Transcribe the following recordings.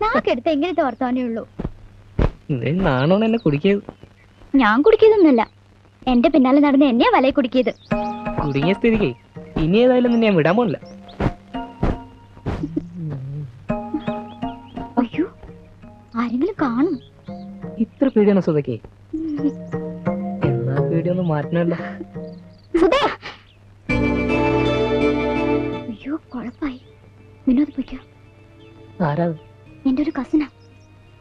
നാക്കെടുത്ത് എങ്ങനത്തെ വർത്താനേ ഉള്ളൂ. നാണോണ് എന്നെ കുടിക്കിയത്. ഞാൻ കുടിക്കിയതൊന്നുമല്ല, എന്റെ പിന്നാലെ നടന്ന് എന്നെയാ വലയെ കുടിക്കിയത്. കുടുങ്ങിയ സ്ഥിതിക്ക് ഇനി ഏതായാലും നിന്നെ ഞാൻ വിടാൻ പോണില്ല. അയ്യോ, ആരെങ്കിലും കാണും. ഇത്ര പേടിയാണോ സുധയ്ക്ക്? എന്നാ പേടിയൊന്നും മാറ്റണല്ലോ. അയ്യോ കുഴപ്പായി. വിനോദ് പൊയ്ക്കോ. ആരാ? എന്റെ ഒരു കസിനാ.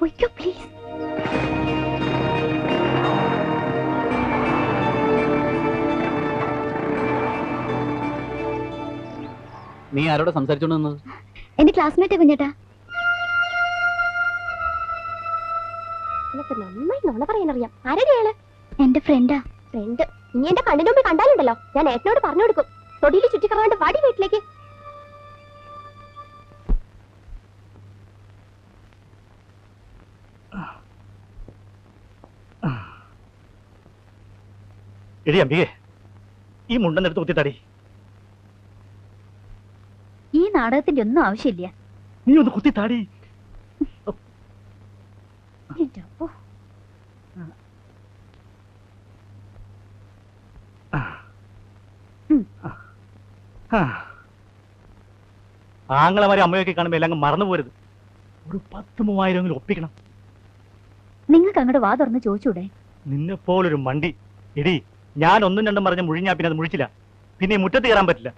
പൊയ്ക്കോ പ്ലീസ്. നീ ആരോട് സംസാരിച്ചോണ്ട്? എന്റെ ക്ലാസ്മേറ്റ് കുഞ്ഞേട്ടാ. നന്നായി നോണ പറയാനറിയാം. ആരടിയാള്? എന്റെ ഫ്രണ്ടാ. ഫ്രണ്ട്? ഇനി എന്റെ കണ്ണിന് മുമ്പ് കണ്ടാലുണ്ടല്ലോ, ഞാൻ ഏട്ടനോട് പറഞ്ഞു കൊടുക്കും. തൊടിയിൽ ചുറ്റിക്കറാണ്ട് വാടി വീട്ടിലേക്ക്. എടി അമ്പികേ, ഈ മുണ്ടെന്നെടുത്ത് കുത്തിത്താടി. ഈ നാടകത്തിന്റെ ഒന്നും ആവശ്യമില്ല. നീ ഒന്ന് കുത്തിത്താടി. ആങ്ങളമാരെ അമ്മയൊക്കെ കാണുമ്പോ എല്ലാം മറന്നു പോരുത്. ഒരു 10,000-3000 ഒപ്പിക്കണം. നിങ്ങൾക്ക് അങ്ങോട്ട് വാ തുറന്ന് ചോദിച്ചൂടെ? നിന്നെ പോലൊരു മണ്ടി. എടി, ഞാൻ ഒന്നും രണ്ടും പറഞ്ഞ് മുഴിഞ്ഞാ പിന്നെ അത് മുഴിച്ചില്ല. പിന്നെ മുറ്റത്ത് കയറാൻ പറ്റില്ല.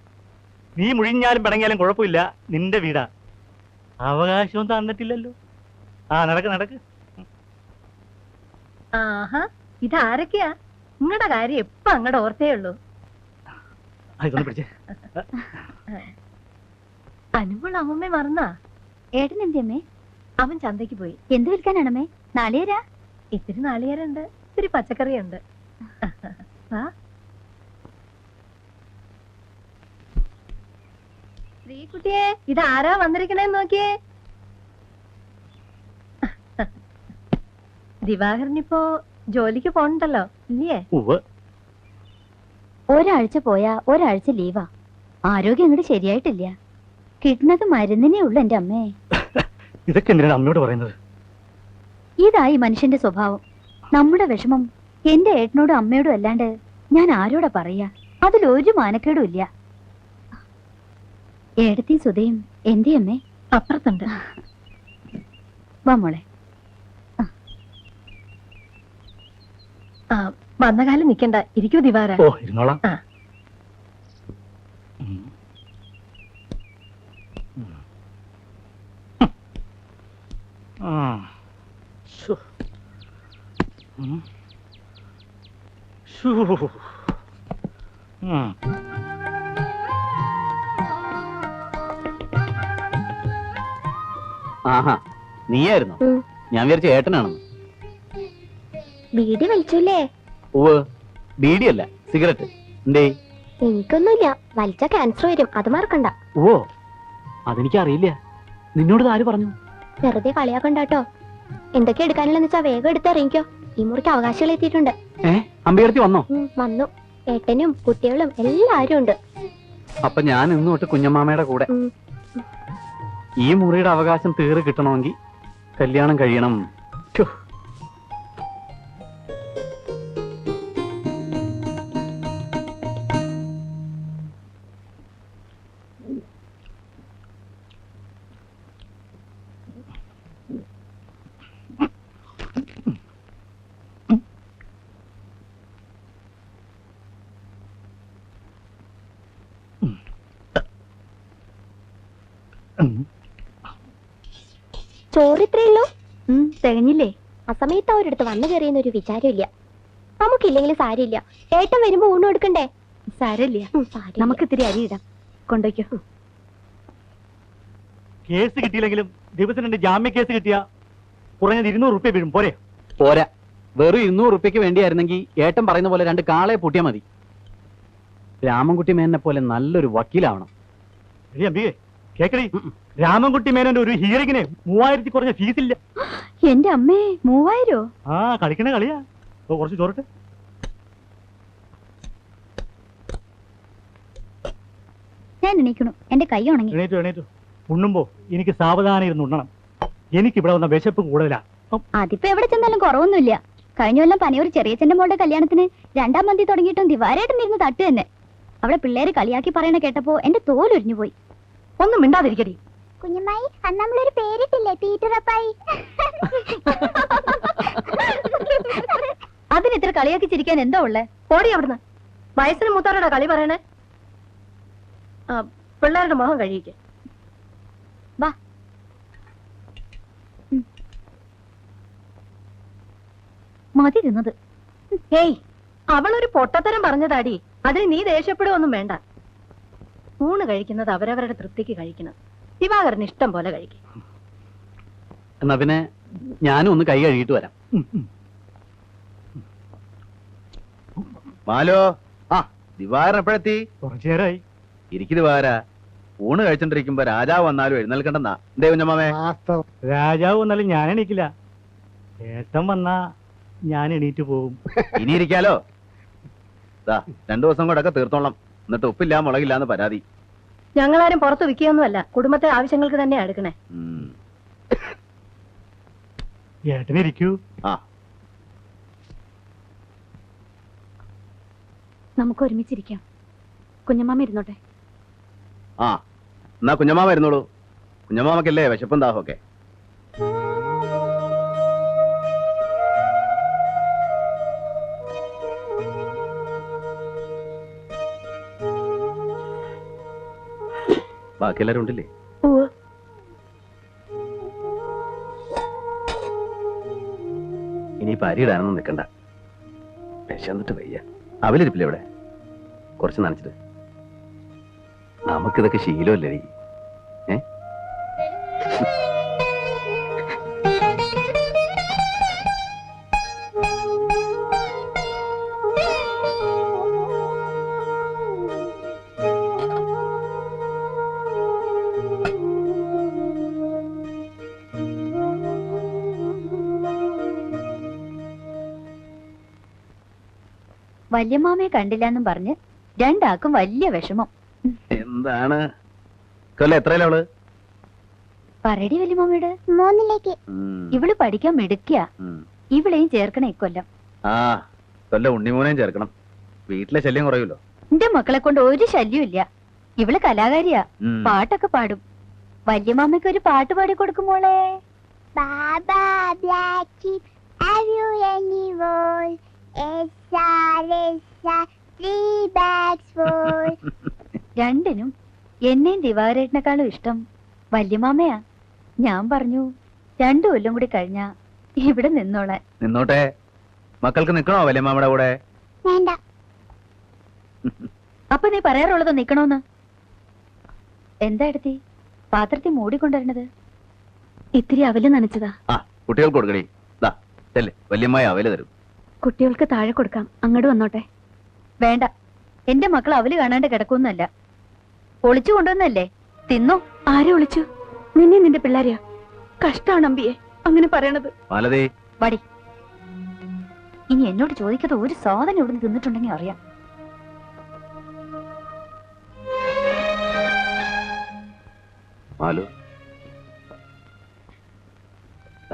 നീ മുഴിഞ്ഞാലും പിണങ്ങിയാലും കുഴപ്പമില്ല, നിന്റെ വീടാ. അവകാശവും തന്നിട്ടില്ലല്ലോ. നടക്ക് നടക്ക്. ആഹാ, ഇതാരൊക്കെയാ? നിങ്ങളുടെ കാര്യം എപ്പ അങ്ങടെ ഓർത്തേ ഉള്ളൂ. ഇതൊന്ന് പിടിച്ചേ. അനുമോൾ അമ്മമ്മേ മറന്നാ? ഏട്ടൻ എന്തിയമ്മേ? അവൻ ചന്തയ്ക്ക് പോയി. എന്ത് വിൽക്കാനാണമ്മേ? നാളികേരാ? ഇത്തിരി നാളികേരുണ്ട്, ഇത്തിരി പച്ചക്കറിയുണ്ട്. ശ്രീകുട്ടിയെ, ഇതാരാ വന്നിരിക്കണേന്ന് നോക്കിയേ. ദിവാകരനിപ്പോ ജോലിക്ക് പോണ്ടല്ലോ ഇല്ലേ? ഒരാഴ്ച പോയാ ഒരാഴ്ച ലീവാ. ആരോഗ്യം അങ്ങോട്ട് ശരിയായിട്ടില്ല. കിട്ടുന്നത് മരുന്നിനേ ഉള്ളു എന്റെ അമ്മേ. ഇതൊക്കെ എന്തിനാണ് അമ്മയോട് പറയുന്നത്? ഇതായി മനുഷ്യന്റെ സ്വഭാവം. നമ്മുടെ വിഷമം എന്റെ ഏട്ടനോടും അമ്മയോടും അല്ലാണ്ട് ഞാൻ ആരോടാ പറയാ? അതിലൊരു മാനക്കേടും ഇല്ല. ഏടത്തെയും സുധയും എന്തേ അമ്മേ? അപ്പുറത്തുണ്ട്. വാ മോളെ. വന്ന കാലം നിക്കണ്ട, ഇരിക്കൂ ദിവാര. ഓ, ഇരുന്നോളാം. ആഹാ, നീയായിരുന്നു? ഞാൻ വിചാരിച്ച ഏട്ടനാണെന്ന്. ബീഡി വലിച്ചൂല്ലേ? ഓ, ബീഡിയല്ല, സിഗരറ്റ്. എന്തേ? എനിക്കൊന്നുമില്ല. വലിച്ച ക്യാൻസർ വരും, അത് മറക്കണ്ട. ഓ, അതെനിക്ക് അറിയില്ല. നിന്നോട് ആര് പറഞ്ഞു? വെറുതെ കളിയാക്കണ്ടാട്ടോ. എന്തൊക്കെ എടുക്കാനുള്ളതെന്ന് വെച്ചാ വേഗം എടുത്തിറങ്ങിക്കോ. ഈ മുറിക്ക് അവകാശികൾ എത്തിയിട്ടുണ്ട്. അമ്പയർത്തി വന്നോ? വന്നു. ഏട്ടനും കുട്ടികളും എല്ലാരും ഉണ്ട്. അപ്പൊ ഞാൻ ഇന്ന് തൊട്ട് കുഞ്ഞമ്മാമയുടെ കൂടെ. ഈ മുറിയുടെ അവകാശം തീരെ കിട്ടണമെങ്കിൽ കല്യാണം കഴിയണം. ചോറിത്രയുള്ളൂ? തികഞ്ഞില്ലേ? ആ സമയത്ത് അവരടുത്ത് വന്നു കയറിയെന്നൊരു വിചാരമില്ല. നമുക്കില്ലെങ്കിലും സാരിയില്ല. ഏട്ടൻ വരുമ്പോ ഊണ് കൊടുക്കണ്ടേ? സാരമില്ല, നമുക്ക് ഇത്തിരി അരി ഇടാം. കൊണ്ടോയ്ക്കോ. കേസ് കിട്ടിയില്ലെങ്കിലും ദിവസം 2 ജാമ്യ കേസ് കിട്ടിയാ കുറഞ്ഞത് 200 റുപ്യ വീഴും. പോരെ? പോരാ, വെറും 200 റുപ്യക്ക് വേണ്ടിയായിരുന്നെങ്കിൽ ഏട്ടൻ പറയുന്ന പോലെ 2 കാളയെ പൂട്ടിയാ മതി. രാമൻകുട്ടി മേനെ പോലെ നല്ലൊരു വക്കീലാവണം. കേക്കടി, രാമൻകുട്ടി മേനോന്റെ ഒരു ഹിയറിങ്ങിന് 3000 കുറഞ്ഞ ഫീസില്ല. എന്റെ അമ്മേ, 3000? കളിക്കണ കളിയാ. കുറച്ച് ചോറിട്ട്. ഞാൻ എണീക്കണു, എന്റെ കൈ ഉണങ്ങി. എണീറ്റു എണീറ്റു. ഉണ്ണുമ്പോ എനിക്ക് സാവധാനം ഇരുന്ന് ഉണ്ണണം. എനിക്ക് ഇവിടെ വന്ന വിശപ്പ് കൂടുതലാ. അതിപ്പോ എവിടെ ചെന്നാലും കുറവൊന്നുമില്ല. കഴിഞ്ഞ കൊല്ലം പനിയൂർ ചെറിയച്ഛന്റെ മോളുടെ കല്യാണത്തിന് 2ാം മന്തി തുടങ്ങിയിട്ടും ദിവാരായിട്ടും ഇരുന്ന് തട്ട് തന്നെ. അവിടെ പിള്ളേര് കളിയാക്കി പറയണ കേട്ടപ്പോ എന്റെ തോലൊരിഞ്ഞു പോയി. ഒന്നും മിണ്ടാതിരിക്കടി. കുഞ്ഞമ്മായി അന്ന് നമ്മളൊരു പേരിട്ടില്ലേ, പീറ്ററപ്പായി. അതിന് ഇത്ര കളിയാക്കി ചിരിക്കാൻ എന്താ ഉള്ളേ? ഓടി അവിടുന്ന്. വയസ്സിന് മൂത്താരുടെ കളി പറയണേ. പിള്ളേരുടെ മുഖം കഴിയിക്കെ. വാ. മതി തിന്നത്. ഏയ്, അവളൊരു പൊട്ടത്തരം പറഞ്ഞതാടി. അതിന് നീ ദേഷ്യപ്പെടുകയൊന്നും വേണ്ട. ഊണ് കഴിക്കുന്നത് അവരവരുടെ തൃപ്തിക്ക് കഴിക്കണം. ദിവാകരന് ഇഷ്ടം പോലെ കഴിക്കും. എന്നാ പിന്നെ ഞാനും ഒന്ന് കൈ കഴുകിയിട്ട് വരാം. മാലോ, ആ ദിവാരൻ എപ്പോഴെത്തി? കുറച്ചു നേരമായി. ഇരിക്കു ദിവാര. ഊണ് കഴിച്ചോണ്ടിരിക്കുമ്പോ രാജാവ് വന്നാലും എഴുന്നേൽക്കണ്ടെന്നാ എന്തേ കുഞ്ഞമ്മാമേ? രാജാവ് വന്നാലും ഞാൻ എണീക്കില്ല. ഏട്ടൻ വന്നാ ഞാൻ എണീറ്റ് പോകും. ഇനി ഇരിക്കാലോ. 2 ദിവസം കൂടെ തീർത്തോളാം. എന്നിട്ട് ഉപ്പില്ല മുളകില്ലാന്ന് പരാതി. ഞങ്ങളാരും പുറത്ത് വിൽക്കുകയൊന്നുമല്ല, കുടുംബത്തെ ആവശ്യങ്ങൾക്ക് തന്നെ എടുക്കണേ. ഏട്ടനിരിക്കൂ. ആ നമുക്ക് ഒരുമിച്ചിരിക്കാം. കുഞ്ഞമ്മാമ ഇരുന്നോട്ടെ. ആ എന്നാ കുഞ്ഞമ്മാമ ഇരുന്നോളൂ. കുഞ്ഞമ്മാമക്കല്ലേ വിശപ്പും ദാഹമൊക്കെ. ബാക്കി എല്ലാരും ഉണ്ടല്ലേ? ഇനി പരിയിടാനൊന്നും നിൽക്കണ്ട. വിശന്നിട്ട് വയ്യ. അവലിരിപ്പില്ല ഇവിടെ? കുറച്ച് നനച്ചിട്ട്. നമുക്കിതൊക്കെ ശീലമല്ലേ? ഏ വല്യമ്മാമയെ കണ്ടില്ലെന്നും പറഞ്ഞ് 2 ആൾക്കും വലിയ വിഷമം. എന്താണ് കൊല്ലം എത്രയല്ലേ അവള്? പറയടി വല്യമ്മാമയുടെ. 3ലേക്ക്. ഇവള് പഠിക്കാൻ മിടുക്കിയ. ഇവളെയും ചേർക്കണേ ഇക്കൊല്ലം. ആ കൊല്ലം ഉണ്ണിമൂനെയും ചേർക്കണം. വീട്ടിലെ ശല്യം കുറയുമല്ലോ. എന്റെ മക്കളെ കൊണ്ട് ഒരു ശല്യം ഇല്ല. ഇവള് കലാകാരിയാ. പാട്ടൊക്കെ പാടും. വല്യമ്മാമയ്ക്ക് ഒരു പാട്ട് പാടി കൊടുക്കുമോളെ. Baba black sheep, have you any wool? SR 3 bags full. രണ്ടിനും എന്നെയും ദിവാരേട്ടനെക്കാളും ഇഷ്ടം വല്യമാമയാ. ഞാൻ പറഞ്ഞു 2 കൊല്ലം കൂടി കഴിഞ്ഞാ ഇവിടെ നിന്നോളാൻ. നിന്നോട്ടെ. മക്കൾക്ക് നിക്കണോ വല്യമ്മാമ്മയുടെ കൂടെ? വേണ്ട. അപ്പൊ നീ പറയാറുള്ളതോ നിക്കണോന്ന്? എന്താ എടുത്തി പാത്രത്തിൽ മൂടിക്കൊണ്ടുവരണത്? ഇത്തിരി അവല് നനച്ചതാ. ആ കുട്ടികൾക്ക് കൊടുക്കണേ. വല്യമ്മായ അവല് തരും. കുട്ടികൾക്ക് താഴെ കൊടുക്കാം. അങ്ങോട്ട് വന്നോട്ടെ. വേണ്ട, എന്റെ മക്കൾ അവല് കാണാണ്ട് കിടക്കൊന്നുമല്ല. ഒളിച്ചു കൊണ്ടുവന്നല്ലേ, തിന്നോ. ആരെ ഒളിച്ചു? നിന്നെ നിന്റെ പിള്ളേരെയാ. കഷ്ടാണ് അമ്പിയെ അങ്ങനെ പറയണത്. മാലതി വടി. ഇനി എന്നോട് ചോദിക്കാതെ ഒരു സാധനം ഇവിടുന്ന് തിന്നിട്ടുണ്ടെങ്കിൽ അറിയാം. മാലു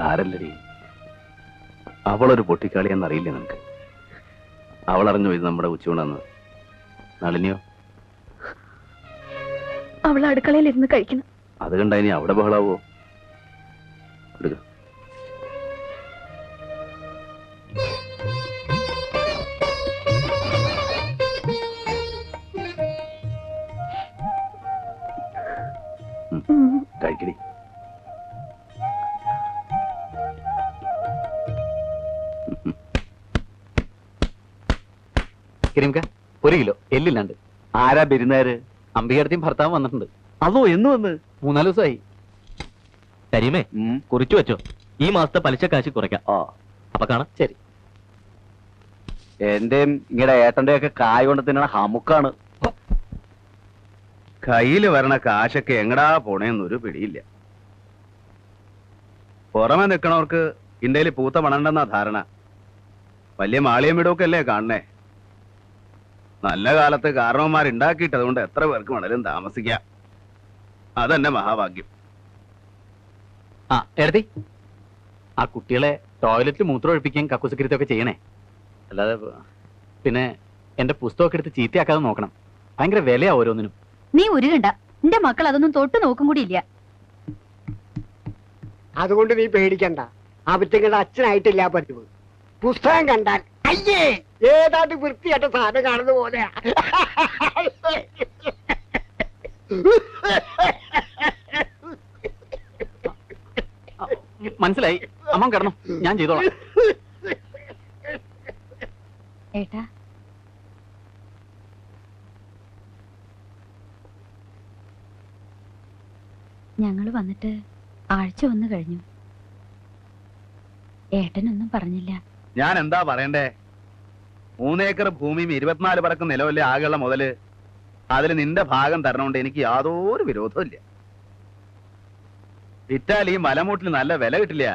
ആരല്ലടി അവളൊരു പൊട്ടിക്കാളിയെന്നറിയില്ലേ നിനക്ക്? അവളറിഞ്ഞു ഇത് നമ്മുടെ ഉച്ചയൂണെന്ന്. നളിനിയോ? അവൾ അടുക്കളയിൽ ഇരുന്ന് കഴിക്കണം. അത് കണ്ട ഇനി അവിടെ ബഹളാവോ? എടുക്ക. കഴിക്കടി. കരിമിക്ക 1 കിലോ എല്ലില്ലാണ്ട്. ആരാ ബിരുന്നാര്? അമ്പികടത്തിയും ഭർത്താവും വന്നിട്ടുണ്ട്. അതോ എന്ന് വന്ന്? 3-4 ദിവസമായി. കരിമേ കുറിച്ചു വെച്ചോ. ഈ മാസത്തെ പലിശ കാശ് കുറയ്ക്കാം. അപ്പൊ കാണാം. ശരി. എന്റെയും ഇങ്ങടെ ഏട്ടന്റെ ഒക്കെ കായ് കൊണ്ട് തിന്നണ ഹമുക്കാണ്. കയ്യില് വരണ കാശൊക്കെ എങ്ങടാ പോണേന്നൊരു പിടിയില്ല. പുറമെ നിക്കണവർക്ക് ഇന്ത്യയിൽ പൂത്ത പണണ്ടെന്നാ ധാരണ. വലിയ മാളിയം വീടൊക്കെ അല്ലേ കാണണേ. നല്ല കാലത്ത് കാരണവന്മാരുണ്ടാക്കിയിട്ടതുകൊണ്ട് എത്ര പേർക്ക് മണലും താമസിക്കാം. അതന്നെ മഹാഭാഗ്യം. ആ എഴുതി ആ കുട്ടികളെ ടോയ്ലറ്റിൽ മൂത്രം ഒഴിപ്പിക്കുകയും കക്കുസക്കരിത്തൊക്കെ ചെയ്യണേ. അല്ലാതെ പിന്നെ എന്റെ പുസ്തകമൊക്കെ എടുത്ത് ചീത്തയാക്കാതെ നോക്കണം. ഭയങ്കര വിലയാ ഓരോന്നിനും. നീ ഉരുകണ്ട, എന്റെ മക്കൾ അതൊന്നും തൊട്ട് നോക്കും കൂടി ഇല്ല. അതുകൊണ്ട് നീ പേടിക്കണ്ട. അവറ്റങ്ങളുടെ അച്ഛനായിട്ടില്ല പതിവ്. പുസ്തകം കണ്ടാൽ അയ്യേ ഏതാണ്ട് വൃത്തിയായിട്ട് സാധനം കാണുന്ന പോലെയാ. മനസ്സിലായി. അമ്മ കിടന്നു, ഞാൻ ചെയ്തോളാം. ഏട്ടാ, ഞങ്ങൾ വന്നിട്ട് ആഴ്ച ഒന്ന് കഴിഞ്ഞു. ഏട്ടനൊന്നും പറഞ്ഞില്ല. ഞാൻ എന്താ പറയണ്ടേ? 3 ഏക്കർ ഭൂമിയും 24 പറക്കും നിലവല്ലേ ആകെയുള്ള മുതല്. അതിൽ നിന്റെ ഭാഗം തരണോണ്ട് എനിക്ക് യാതൊരു വിരോധവും ഇല്ല. വിറ്റാൽ ഈ മലമൂട്ടിൽ നല്ല വില കിട്ടില്ല.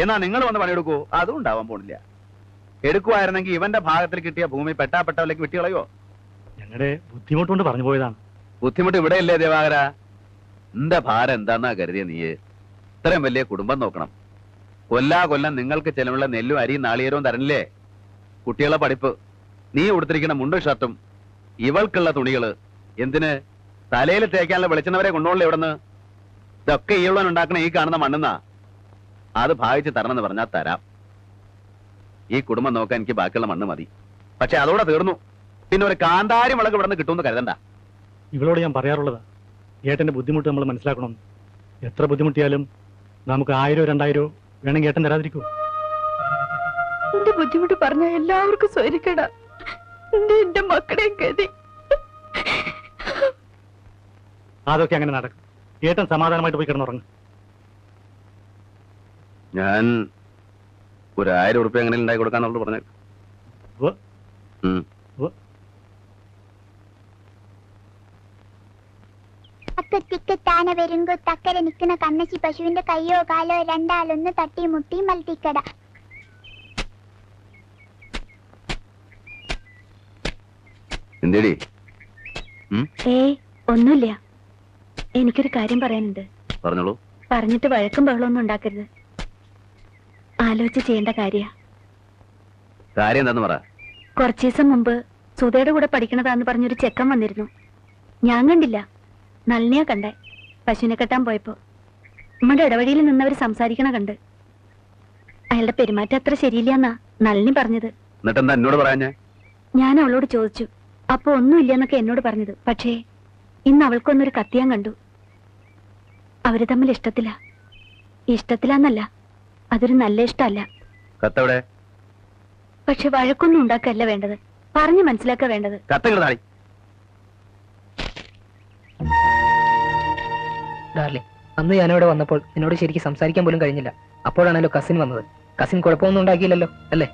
എന്നാ നിങ്ങൾ വന്ന് പണിയെടുക്കൂ, അതും ഉണ്ടാവാൻ പോണില്ല. എടുക്കുവായിരുന്നെങ്കിൽ ഇവന്റെ ഭാഗത്തിൽ കിട്ടിയ ഭൂമി പെട്ടാപ്പെട്ടവലേക്ക് വിട്ടുകളയോ? ഞങ്ങളുടെ ബുദ്ധിമുട്ടുകൊണ്ട് പറഞ്ഞു പോയതാണ്. ബുദ്ധിമുട്ട് ഇവിടെ ഇല്ലേ ദേവാകര? നിന്റെ ഭാരം എന്താന്നാ കരുതിയ നീ? ഇത്രയും വലിയ കുടുംബം നോക്കണം. കൊല്ലം നിങ്ങൾക്ക് ചെലവുള്ള നെല്ലും അരിയും നാളികേരവും തരണില്ലേ? കുട്ടികളെ പഠിപ്പ്, നീ ഉടുത്തിരിക്കുന്ന മുണ്ടും ഷർട്ടും, ഇവൾക്കുള്ള തുണികള്, എന്തിന് തലയിൽ തേക്കാനുള്ള വെളിച്ചെണ്ണവരെ കൊണ്ടുപോകണല്ലേ ഇവിടുന്ന്? ഇതൊക്കെ ഈയുള്ളവൻ ഉണ്ടാക്കണ ഈ കാണുന്ന മണ്ണെന്നാ. അത് ഭാവിച്ച് തരണമെന്ന് പറഞ്ഞാൽ തരാം. ഈ കുടുംബം നോക്കാൻ എനിക്ക് ബാക്കിയുള്ള മണ്ണ് മതി. പക്ഷെ അതോടെ തീർന്നു. പിന്നെ ഒരു കാന്താരി മുളക് ഇവിടെ നിന്ന് കിട്ടുമെന്ന് കരുതണ്ട. ഇവളോട് ഞാൻ പറയാറുള്ളതാ, ഏട്ടന്റെ ബുദ്ധിമുട്ട് നമ്മൾ മനസ്സിലാക്കണം. എത്ര ബുദ്ധിമുട്ടിയാലും നമുക്ക് 1000 2000 വേണമെങ്കിൽ ഏട്ടൻ തരാതിരിക്കൂ. എന്റെ ബുദ്ധിമുട്ട് പറഞ്ഞ എല്ലാവർക്കും സ്വരിക്കട. എന്റെ മക്കളെ ഗതി. അതൊക്കെ അങ്ങനെ നടക്കും. ഏട്ടൻ സമാധാനമായിട്ട് പോയി കിടന്നുറങ്ങും. ഞാൻ ഒരു 1000 ഉറുപ്പ്യ എങ്ങനെ ഉണ്ടാക്കി കൊടുക്കാന്നുള്ളത് പറഞ്ഞു. താന വരുങ്കോ തക്കരെ നിൽക്കുന്ന കണ്ണശി പശുവിന്റെ കയ്യോ കാലോ രണ്ടാലൊന്ന് തട്ടി മുട്ടി മൽത്തിക്കട. എന്തേടി? ഒന്നുമില്ല. എനിക്കൊരു കാര്യം പറയാനുണ്ട്. പറഞ്ഞോളൂ. പറഞ്ഞിട്ട് വഴക്കും ബഹളമൊന്നും ഉണ്ടാക്കരുത്. ആലോചിച്ച് ചെയ്യേണ്ട കാര്യ. കാര്യം എന്താന്ന് പറ. കുറച്ചു ദിവസം മുമ്പ് സുധയുടെ കൂടെ പഠിക്കണതാന്ന് പറഞ്ഞൊരു ചെക്കൻ വന്നിരുന്നു. ഞാൻ കണ്ടില്ല, നളിനിയാ കണ്ടേ. പശുവിനെ കെട്ടാൻ പോയപ്പോ നമ്മുടെ ഇടവഴിയിൽ നിന്നവർ സംസാരിക്കണ കണ്ട്. അയാളുടെ പെരുമാറ്റം അത്ര ശരിയില്ലെന്നാ നളിനി പറഞ്ഞത്. എന്നിട്ടെന്താ എന്നോട് പറയാഞ്ഞേ? ഞാൻ അവളോട് ചോദിച്ചു. അപ്പൊ ഒന്നുമില്ലെന്നൊക്കെ എന്നോട് പറഞ്ഞത്. പക്ഷേ ഇന്ന് അവൾക്കൊന്നൊരു കത്തിയാൻ കണ്ടു. അവര് തമ്മിൽ ഇഷ്ടത്തിലാന്നല്ല, അതൊരു നല്ല ഇഷ്ടമല്ല. കത്തവിടെ? പക്ഷെ വഴക്കൊന്നും ഉണ്ടാക്കല്ല വേണ്ടത്, പറഞ്ഞു മനസ്സിലാക്ക വേണ്ടത്. കത്തങ്ങളായി ഡാർലിംഗ്, അന്ന് ഞാനിവിടെ വന്നപ്പോൾ നിന്നോട് ശരിക്കും സംസാരിക്കാൻ പോലും കഴിഞ്ഞില്ല. അപ്പോഴാണല്ലോ കസിൻ വന്നത്. കസിൻ കുഴപ്പമൊന്നും ഉണ്ടാക്കിയില്ലല്ലോ അല്ലേ?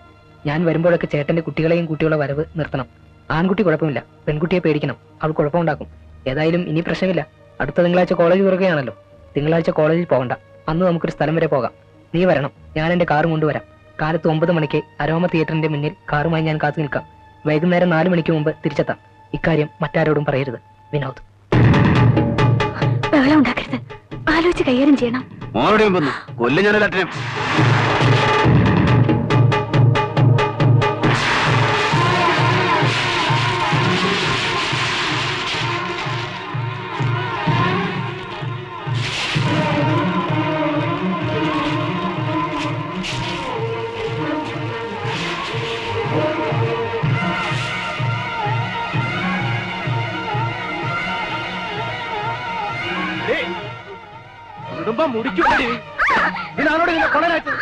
ഞാൻ വരുമ്പോഴൊക്കെ ചേട്ടന്റെ കുട്ടികളെയും കുട്ടികളെ വരവ് നിർത്തണം. ആൺകുട്ടി കുഴപ്പമില്ല, പെൺകുട്ടിയെ പേടിക്കണം. അവൾ കുഴപ്പമുണ്ടാക്കും. ഏതായാലും ഇനി പ്രശ്നമില്ല. അടുത്ത തിങ്കളാഴ്ച കോളേജ് തുറക്കുകയാണല്ലോ. തിങ്കളാഴ്ച കോളേജിൽ പോകണ്ട. അന്ന് നമുക്കൊരു സ്ഥലം വരെ പോകാം. നീ വരണം, ഞാൻ എന്റെ കാർ കൊണ്ടുവരാം. കാലത്ത് 9 മണിക്ക് അരോമ തിയേറ്ററിന്റെ മുന്നിൽ കാറുമായി ഞാൻ കാത്തു നിൽക്കാം. വൈകുന്നേരം 4 മണിക്ക് മുമ്പ് തിരിച്ചെത്താം. ഇക്കാര്യം മറ്റാരോടും പറയരുത്. വിനോദ്. ബഹളം ഉണ്ടാക്കരുത്, ആലോചിച്ച് കൈകാര്യം ചെയ്യണം. കൊല്ലം ഞാനല്ലേ. കുടുംബം മുടിക്കൂടി. ഇതിനാണോട് നിന്നെ കൊണരാച്ചത്?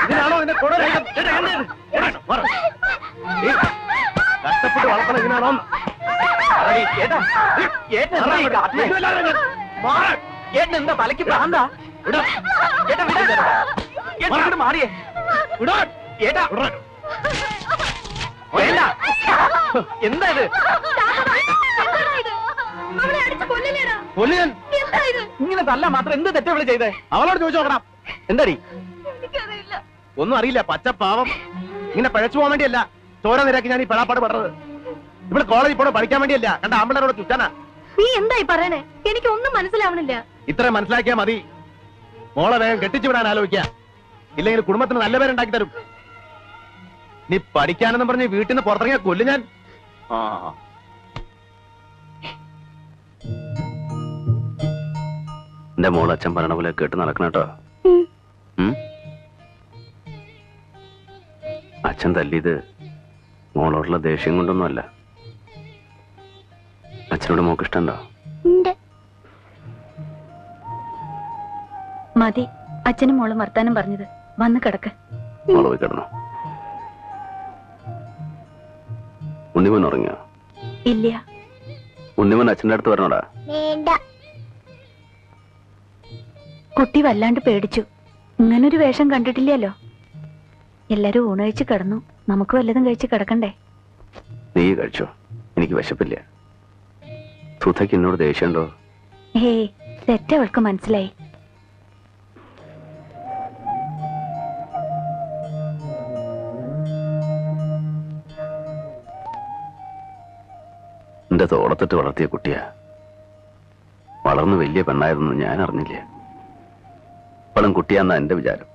ഇതിനാണോ നിന്നെ കൊണരാച്ചത്? കഷ്ടപ്പെട്ട് വളർത്തണം ഇതിനാണോ? എന്താ തലയ്ക്ക് പ്രാന്താ? മാറിയേ എന്താ ഇത്? ഇങ്ങനെ തല്ല മാത്രം എന്ത് തെറ്റാ വിളി ചെയ്തേ? അവളോട് ചോദിച്ചു നോക്കണം. എന്താടി? ഒന്നും അറിയില്ല. പച്ചപ്പാവം. ഇങ്ങനെ പിഴച്ചു പോകാൻ വേണ്ടിയല്ല ചോര നിരക്കി ഞാൻ ഈ പെടാപ്പാട് പെടുന്നത്. ഇവിടെ കോളേജിൽ പോണോ പഠിക്കാൻ വേണ്ടിയല്ല, കണ്ട ആമ്പിളരോട് ചുറ്റാനാ. നീ എന്തായി പറയണേ? എനിക്കൊന്നും മനസ്സിലാവണില്ല. ഇത്ര മനസ്സിലാക്കിയാ മതി. മോളെ വേഗം കെട്ടിച്ചു വിടാൻ ആലോചിക്കുക, ഇല്ലെങ്കിൽ കുടുംബത്തിന് നല്ല പേരുണ്ടാക്കി തരും. നീ പഠിക്കാനെന്നും പറഞ്ഞ് വീട്ടിൽ നിന്ന് പുറത്തിറങ്ങിയാ കൊല്ലു ഞാൻ. എന്റെ മോൾ അച്ഛൻ പറയണ പോലെ കേട്ട് നടക്കണം കേട്ടോ. അച്ഛൻ തല്ലിയത് മോളോടുള്ള ദേഷ്യം കൊണ്ടൊന്നുമല്ല. അച്ഛനോട് മോക്ക് ഇഷ്ടണ്ടോ? മതി, അച്ഛനും മോളും വർത്താനം പറഞ്ഞത്. വന്ന് കിടക്ക്. മോള് പോയി കിടന്നോ. ഉണ്ണിമോൻ ഉറങ്ങിയോ? ഇല്ല. ഉണ്ണിമോൻ അച്ഛൻ്റെ അടുത്ത് വരണോടാ. വേണ്ട. കുട്ടി വല്ലാണ്ട് പേടിച്ചു. ഇങ്ങനൊരു വേഷം കണ്ടിട്ടില്ലല്ലോ. എല്ലാരും ഊണ് കഴിച്ച് കിടന്നു. നമുക്ക് വല്ലതും കഴിച്ച് കിടക്കണ്ടേ? നീ കഴിച്ചോ, എനിക്ക് വിശപ്പില്ല. സുധയ്ക്ക് എന്നോട് ദേഷ്യമുണ്ടോ? ഏയ്, തെറ്റവൾക്ക് മനസ്സിലായി. എന്റെ തോളത്തിട്ട് വളർത്തിയ കുട്ടിയാ. വളർന്ന് വലിയ പെണ്ണായിരുന്നു ഞാൻ അറിഞ്ഞില്ല. പണം കുട്ടിയാന്നാ എന്റെ വിചാരം.